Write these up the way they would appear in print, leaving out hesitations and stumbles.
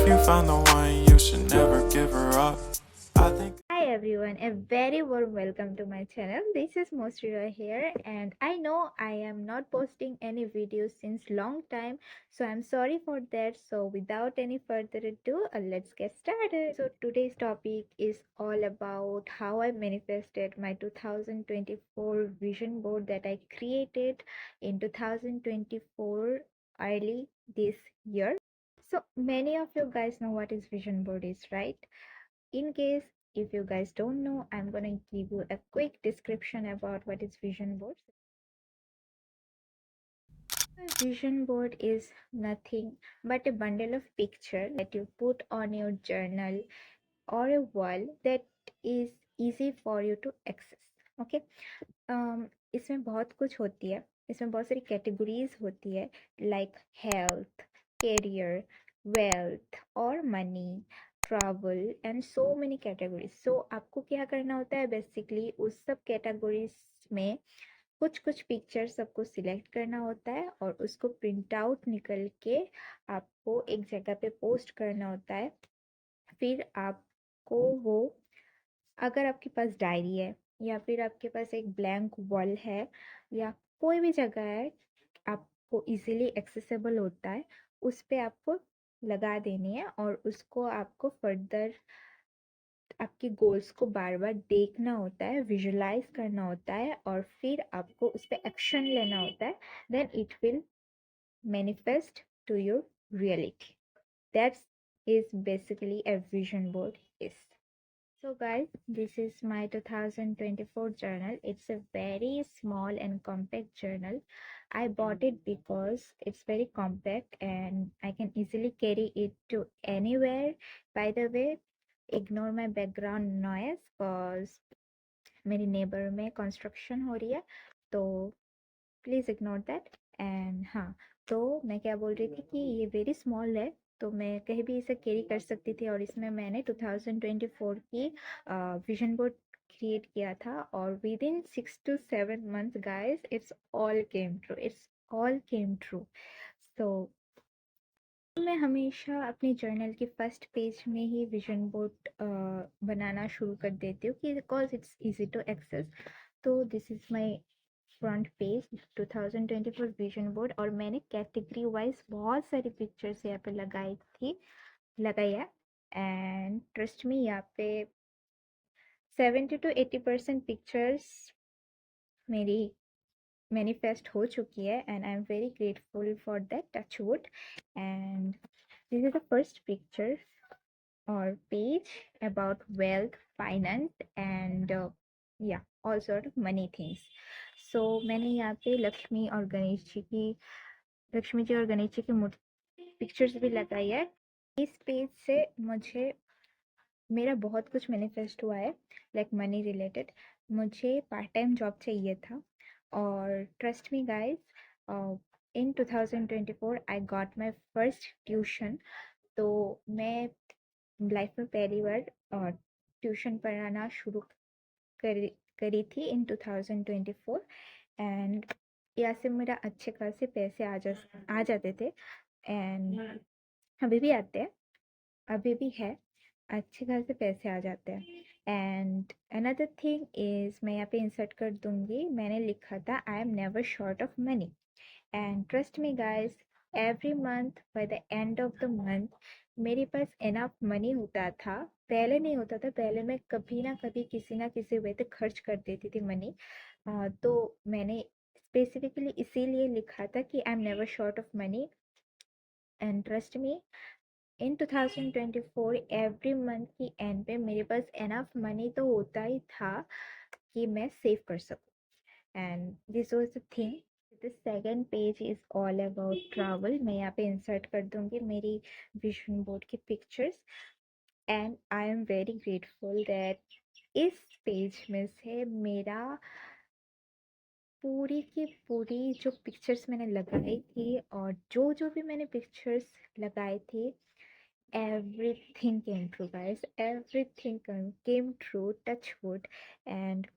If you find the one, you should never give her up. I think. Hi everyone, a very warm welcome to my channel. This is Mosrira here, and I know I am not posting any videos since long time, so I'm sorry for that. So without any further ado, let's get started. So today's topic is all about how I manifested my 2024 vision board that I created in 2024 early this year. So many of you guys know what is vision board is, right? In case if you guys don't know, I'm going to give you a quick description about what is vision board. A vision board is nothing but a bundle of picture that you put on your journal or a wall that is easy for you to access. Okay. इसमें बहुत कुछ होती है, इसमें बहुत सारी categories होती है, लाइक हेल्थ, कैरियर, वेल्थ और money, travel and so many categories. So आपको क्या करना होता है, बेसिकली उस सब कैटेगरीज में कुछ कुछ पिक्चर सबको सिलेक्ट करना होता है और उसको प्रिंट आउट निकल के आपको एक जगह पे पोस्ट करना होता है. फिर आपको वो, अगर आपके पास डायरी है या फिर आपके पास एक ब्लैंक वॉल है या कोई भी जगह है आपको इजीली एक्सेसिबल होता है, उस पे आपको लगा देनी है और उसको आपको फर्दर आपके गोल्स को बार बार देखना होता है, विजुलाइज करना होता है और फिर आपको उस पर एक्शन लेना होता है. Then it will manifest to your reality. That's is basically a vision board is. So guys, this is my 2024 journal. It's a very small and compact journal. I bought it because it's very compact and I can easily carry it to anywhere. By the way, ignore my background noise cause मेरी neighbour में construction हो रही है, तो please ignore that. And हाँ, तो मैं क्या बोल रही थी कि ये वेरी स्मॉल है, तो मैं कहीं भी इसे कैरी कर सकती थी और इसमें मैंने 2024 की विजन बोर्ड क्रिएट किया था और within 6 to 7 months guys, it's all came true. So मैं हमेशा अपने जर्नल के फर्स्ट पेज में ही विजन बोर्ड बनाना शुरू कर देती हूँ कि because it's easy to access. तो this is my front page 2024 vision board और मैंने कैटेगरी वाइज बहुत सारी पिक्चर्स यहाँ पे लगाई है. एंड ट्रस्ट मी, यहाँ पे 70 to 80% पिक्चर्स मेरी मैनिफेस्ट हो चुकी है and I am very grateful for that, touch wood. And this is the first picture or page about wealth, finance and yeah, all sort of money things. So मैंने यहाँ पे लक्ष्मी जी और गणेश जी की pictures भी लगाई है. इस पेज से मुझे मेरा बहुत कुछ मैनिफेस्ट हुआ है, लाइक मनी रिलेटेड. मुझे पार्ट टाइम जॉब चाहिए था और trust me guys, in 2024 I got my first tuition. तो मैं लाइफ में पहली बार ट्यूशन पढ़ाना शुरू करी करी थी इन 2024 एंड यहाँ से मेरा अच्छे खासे पैसे आ जाते थे एंड अभी भी आते हैं, अभी भी है, अच्छे खासे पैसे आ जाते हैं. एंड अनदर थिंग इज, मैं यहाँ पे इंसर्ट कर दूंगी, मैंने लिखा था I am never short of money. And trust me guys, every month by the end of the month मेरे पास इनफ मनी होता था. पहले नहीं होता था, पहले मैं कभी ना किसी वे पे खर्च कर देती थी मनी. तो मैंने स्पेसिफिकली इसीलिए लिखा था कि I am never short of money. And trust me, in 2024 every month की एंड पे मेरे पास इनफ मनी तो होता ही था कि मैं सेव कर सकूं. And this was the thing. The second page is all about travel. मैं यहाँ पे इंसर्ट कर दूंगी मेरी विजन बोर्ड की pictures. And I am very grateful that इस पेज में से मेरा पूरी की पूरी जो पिक्चर्स मैंने लगाई थी और जो जो भी मैंने पिक्चर्स लगाए थे, everything came true guys, everything came true, touch wood. And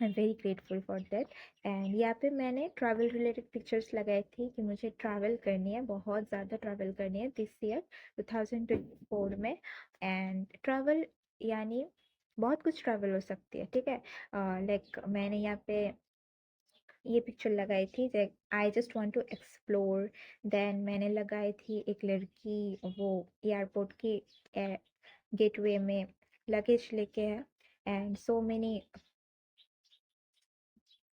I am very grateful for that. And यहाँ पे मैंने ट्रैवल रिलेटेड पिक्चर्स लगाई थी कि मुझे ट्रैवल करनी है, बहुत ज़्यादा ट्रैवल करनी है दिस ईयर 2024 में। एंड ट्रैवल यानी बहुत कुछ ट्रैवल हो सकती है, ठीक है। लाइक मैंने यहाँ पे ये पिक्चर लगाई थी, I just want to explore. Then मैंने लगाई थी एक लड़की, वो एयरपोर्ट की गेटवे में लगेज लेके है। एंड सो मेनी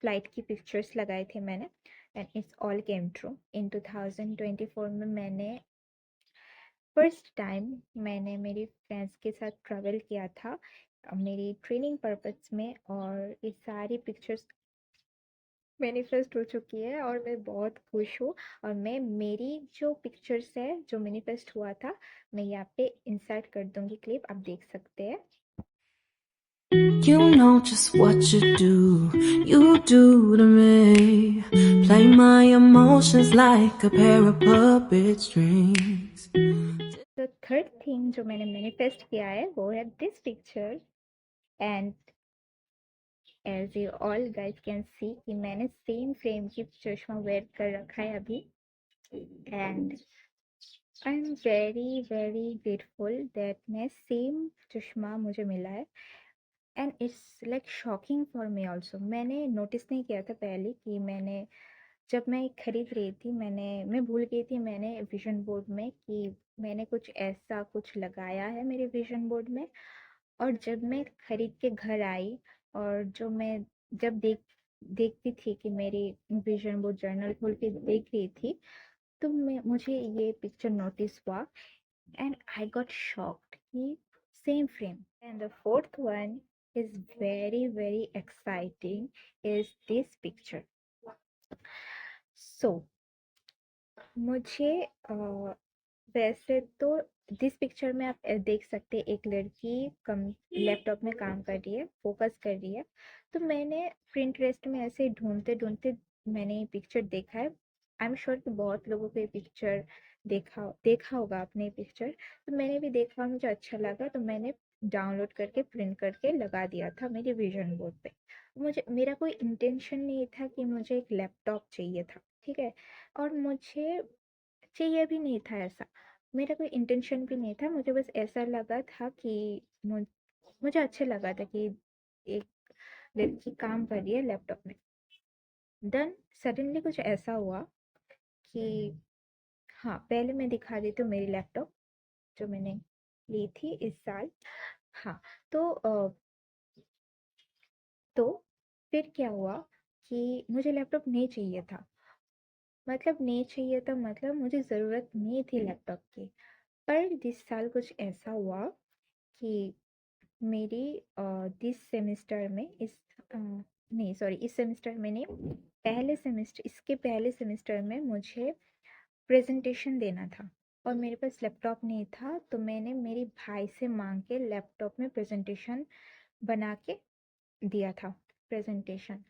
फ्लाइट की पिक्चर्स लगाए थे मैंने। And it's all came true. In 2024 में मैंने फर्स्ट टाइम मैंने मेरी फ्रेंड्स के साथ ट्रैवल किया था मेरी ट्रेनिंग पर्पस में, और ये सारी पिक्चर्स मैनिफेस्ट हो चुकी है और मैं बहुत खुश हूँ। और मैं मेरी जो पिक्चर्स है जो मैनिफेस्ट हुआ था, मैं यहाँ पे इंसर्ट कर दूंगी क्लिप, आप देख सकते हैं। You know just what you do to me. Play my emotions like a pair of puppet strings. तो थर्ड थिंग जो मैंने मैनिफेस्ट किया है वो है this picture. And as you all guys can see कि मैंने सेम फ्रेम की चश्मा वेयर कर रखा है अभी। And I am very very grateful that मैं सेम चश्मा मुझे मिला है। And it's like shocking for me also. मैंने नोटिस नहीं किया था पहले कि मैंने, जब मैं खरीद रही थी, मैं भूल गई थी मैंने विजन बोर्ड में कि मैंने कुछ ऐसा कुछ लगाया है मेरे विजन बोर्ड में। और जब मैं खरीद के घर आई और जो मैं जब देखती थी कि मेरी विजन बोर्ड जर्नल खोल के देख रही थी, तो मुझे ये पिक्चर नोटिस हुआ। एंड आई गॉट शॉक्ड कि same frame. And the fourth one is very very exciting, is this picture. So मुझे वैसे तो दिस पिक्चर में आप देख सकते हैं एक लड़की कम लैपटॉप में काम कर रही है, फोकस कर रही है। तो मैंने प्रिंटरेस्ट में ऐसे ढूंढते ढूंढते मैंने ये पिक्चर देखा है। आई एम श्योर कि बहुत लोगों को ये पिक्चर देखा होगा आपने ये पिक्चर। तो मैंने भी देखा और मुझे अच्छा लगा, तो मैंने डाउनलोड करके प्रिंट करके लगा दिया था मेरे विजन बोर्ड पे। मुझे मेरा कोई इंटेंशन नहीं था कि मुझे एक लैपटॉप चाहिए था, ठीक है। और मुझे चाहिए भी नहीं था ऐसा, मेरा कोई इंटेंशन भी नहीं था। मुझे बस ऐसा लगा था कि मुझे अच्छा लगा था कि एक लड़की काम कर रही है लैपटॉप में। देन सडनली कुछ ऐसा हुआ कि, हाँ पहले मैं दिखा देती हूँ मेरी लैपटॉप जो मैंने ली थी इस साल। हाँ, तो तो फिर क्या हुआ कि मुझे लैपटॉप नहीं चाहिए था। मतलब नहीं चाहिए था, मतलब मुझे ज़रूरत नहीं थी लैपटॉप की। पर इस साल कुछ ऐसा हुआ कि मेरी दिस सेमेस्टर में नहीं सॉरी, इस सेमेस्टर में नहीं, इसके पहले सेमेस्टर में मुझे प्रेजेंटेशन देना था। और मेरे पास लैपटॉप नहीं था, तो मैंने मेरी भाई से मांग के लैपटॉप में प्रेजेंटेशन बना के दिया था प्रेजेंटेशन।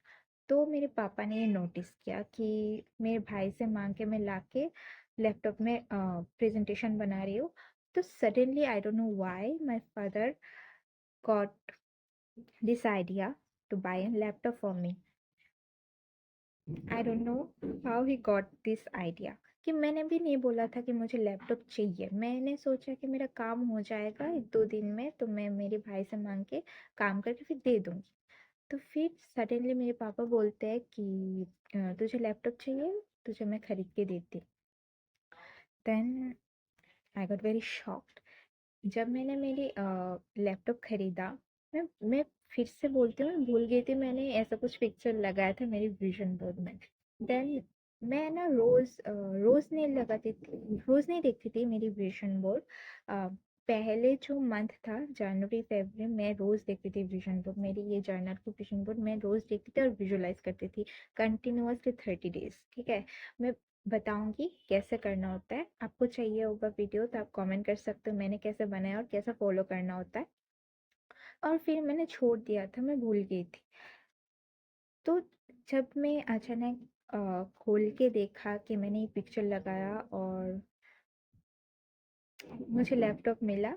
तो मेरे पापा ने ये नोटिस किया कि मेरे भाई से मांग के मैं लाके लैपटॉप में प्रेजेंटेशन बना रही हूँ। तो suddenly I don't know why my father got this idea to buy a laptop for me. I don't know how he got this idea। कि मैंने भी नहीं बोला था कि मुझे लैपटॉप चाहिए। मैंने सोचा कि मेरा काम हो जाएगा एक दो दिन में, तो मैं मेरे भाई से मांग के काम करके फिर दे दूँगी। तो फिर सडनली मेरे पापा बोलते हैं कि तुझे लैपटॉप चाहिए, तुझे मैं खरीद के देती हूँ। Then I got very shocked. जब मैंने मेरी लैपटॉप खरीदा, मैं फिर से बोलती हूँ, मैं भूल गई थी मैंने ऐसा कुछ पिक्चर लगाया था मेरी विजन बोर्ड में। देन मैं ना रोज नहीं लगाती थी, रोज नहीं देखती थी मेरी विजन बोर्ड। पहले जो मंथ था जनवरी फरवरी, मैं रोज देखती थी विजन बोर्ड, मेरी ये जर्नल की विजन बोर्ड मैं रोज देखती थी और विजुलाइज करती थी कंटिन्यूअसली 30 डेज, ठीक है। मैं बताऊंगी कैसे करना होता है। आपको चाहिए होगा वीडियो तो आप कमेंट कर सकते हो मैंने कैसे बनाया और कैसे फॉलो करना होता है। और फिर मैंने छोड़ दिया था, मैं भूल गई थी। तो जब मैं अचानक खोल के देखा कि मैंने ये पिक्चर लगाया और मुझे लैपटॉप मिला,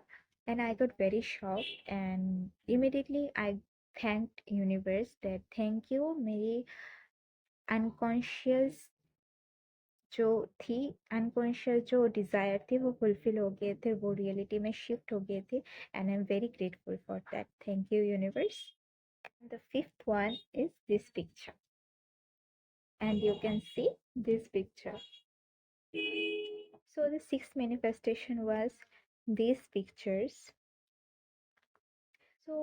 and I got very shocked. And immediately I thanked universe that thank you मेरी अनकॉन्शियस जो थी अनकॉन्शियस जो डिज़ायर थी वो फुलफिल हो गए थे, वो रियलिटी में शिफ्ट हो गए थे, and I am very grateful for that. Thank you universe. The fifth one is this picture, and you can see this picture. So the sixth manifestation was these pictures. So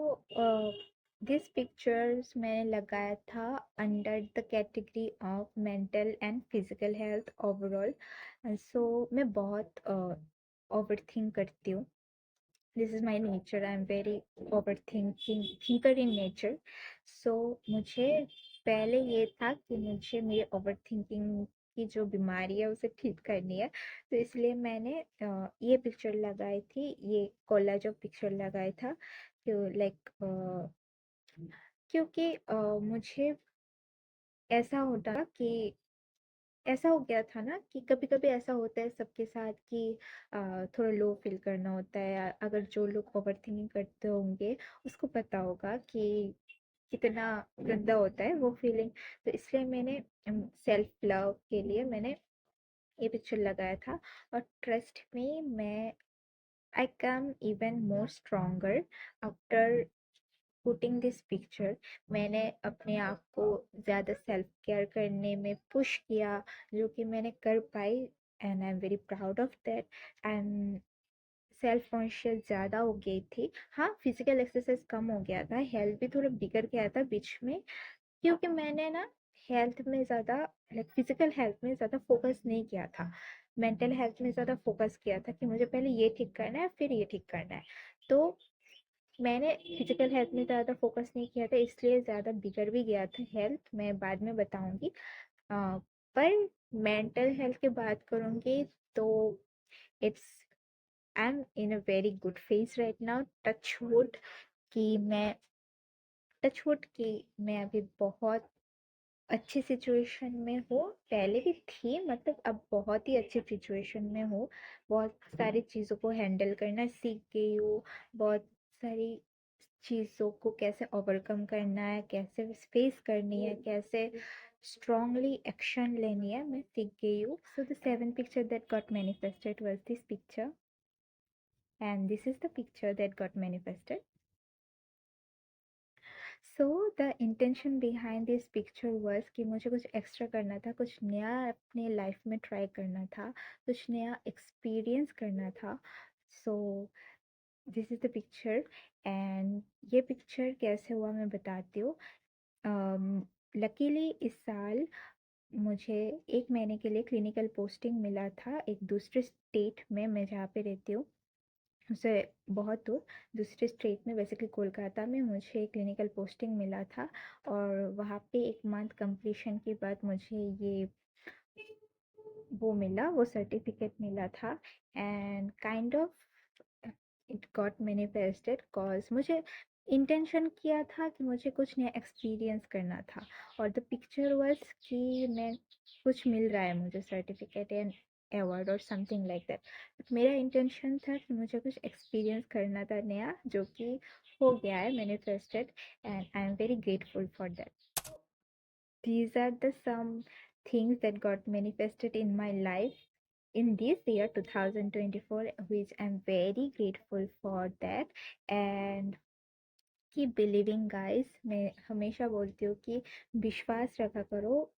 these pictures मैंने लगाया था under the category of mental and physical health overall. And so मैं बहुत overthink करती हूँ. This is my nature. I'm very overthinking thinker in nature. So मुझे पहले ये था कि मुझे मेरी overthinking की जो बीमारी है उसे ठीक करनी है, तो इसलिए मैंने ये पिक्चर लगाई थी, ये कोलाज ऑफ पिक्चर लगाया था लाइक क्योंकि मुझे ऐसा होता कि ऐसा हो गया था ना कि कभी-कभी ऐसा होता है सबके साथ कि थोड़ा लो फ़ील करना होता है, अगर जो लोग ओवरथिंकिंग करते होंगे, उसको पता होगा कि कितना गंदा होता है वो फ़ीलिंग। तो इसलिए मैंने सेल्फ लव के लिए मैंने ये पिक्चर लगाया था, और ट्रस्ट मी, मैं I come even more stronger after putting this picture. मैंने अपने आप को ज़्यादा सेल्फ केयर करने में पुश किया, जो कि मैंने कर पाई, and I am very proud of that. And self conscious ज़्यादा हो गई थी. हाँ, फिजिकल एक्सरसाइज कम हो गया था, हेल्थ भी थोड़ा बिगड़ गया था बीच में, क्योंकि मैंने ना हेल्थ में ज़्यादा लाइक फिजिकल हेल्थ में ज़्यादा फोकस नहीं किया था, मेंटल हेल्थ में ज़्यादा फोकस किया था कि मुझे पहले ये ठीक करना है फिर ये ठीक करना है. तो मैंने फिजिकल हेल्थ में ज़्यादा फोकस नहीं किया था, इसलिए ज़्यादा बिगड़ भी गया था हेल्थ, मैं बाद में बताऊंगी. पर मेंटल हेल्थ की बात करूंगी तो it's I am in a very good phase right now. कि मैं टच वुड कि मैं अभी बहुत अच्छी सिचुएशन में हूँ, पहले भी थी, मतलब अब बहुत ही अच्छी सिचुएशन में हूँ. बहुत सारी चीज़ों को हैंडल करना सीख गई हूँ, बहुत सारी चीज़ों को कैसे ओवरकम करना है, कैसे फेस करनी है, कैसे स्ट्रांगली एक्शन लेनी है, मैं सीख गई हूँ. So the seven picture that got manifested was this picture, and this is the picture that got manifested. So the intention behind this picture was कि मुझे कुछ एक्स्ट्रा करना था, कुछ नया अपने लाइफ में ट्राई करना था, कुछ नया एक्सपीरियंस करना था. So this is the picture. And ये पिक्चर कैसे हुआ मैं बताती हूँ. लकीली इस साल मुझे 1 महीने के लिए क्लिनिकल पोस्टिंग मिला था एक दूसरे स्टेट में, मैं जहाँ पे रहती हूँ उससे बहुत दूर, दूसरे स्टेट में, बेसिकली कोलकाता में मुझे क्लिनिकल पोस्टिंग मिला था. और वहाँ पे 1 मंथ कंप्लीशन के बाद मुझे ये वो मिला, वो सर्टिफिकेट मिला था. And kind of it got manifested cause मुझे इंटेंशन किया था कि मुझे कुछ नया एक्सपीरियंस करना था, और द पिक्चर वाज कि मैं कुछ मिल रहा है मुझे सर्टिफिकेट एंड अवार्ड और समथिंग लाइक दैट. मेरा इंटेंशन था कि मुझे कुछ एक्सपीरियंस करना था नया, जो कि हो गया है manifested, and I am very grateful for that. These are the some things that got manifested in my life in this year 2024, which I'm very grateful for that. And keep believing guys. मैं हमेशा बोलती हूँ कि विश्वास रखा करो,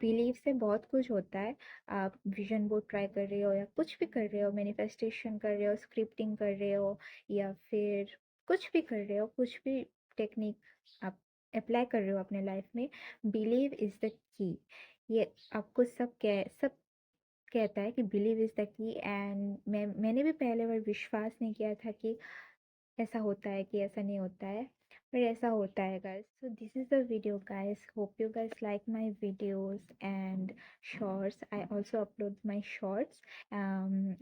believe से बहुत कुछ होता है. आप विजन बोर्ड ट्राई कर रहे हो या कुछ भी कर रहे हो, मैनिफेस्टेशन कर रहे हो, स्क्रिप्टिंग कर रहे हो, या फिर कुछ भी कर रहे हो, कुछ भी टेक्निक आप अप्लाई कर रहे हो अपने लाइफ में, बिलीव इज़ द की. ये आपको सब कहता है कि believe is the key. And मैंने भी पहले बार विश्वास नहीं किया था कि ऐसा होता है कि ऐसा नहीं होता है, पर ऐसा होता है guys. So this is the video guys, hope you guys like my videos and shorts. I also upload my shorts.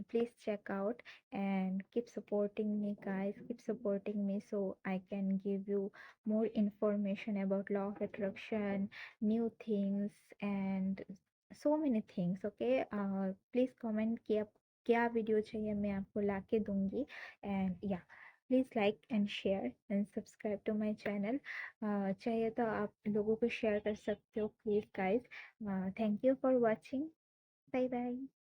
Please check out and keep supporting me guys, keep supporting me so I can give you more information about law of attraction, new things, and so many things. Okay, please comment कि आप क्या video चाहिए, मैं आपको ला के दूंगी. And या please like and share and subscribe to my channel. चाहिए तो आप लोगों को शेयर कर सकते हो please guys. Thank you for watching. Bye bye.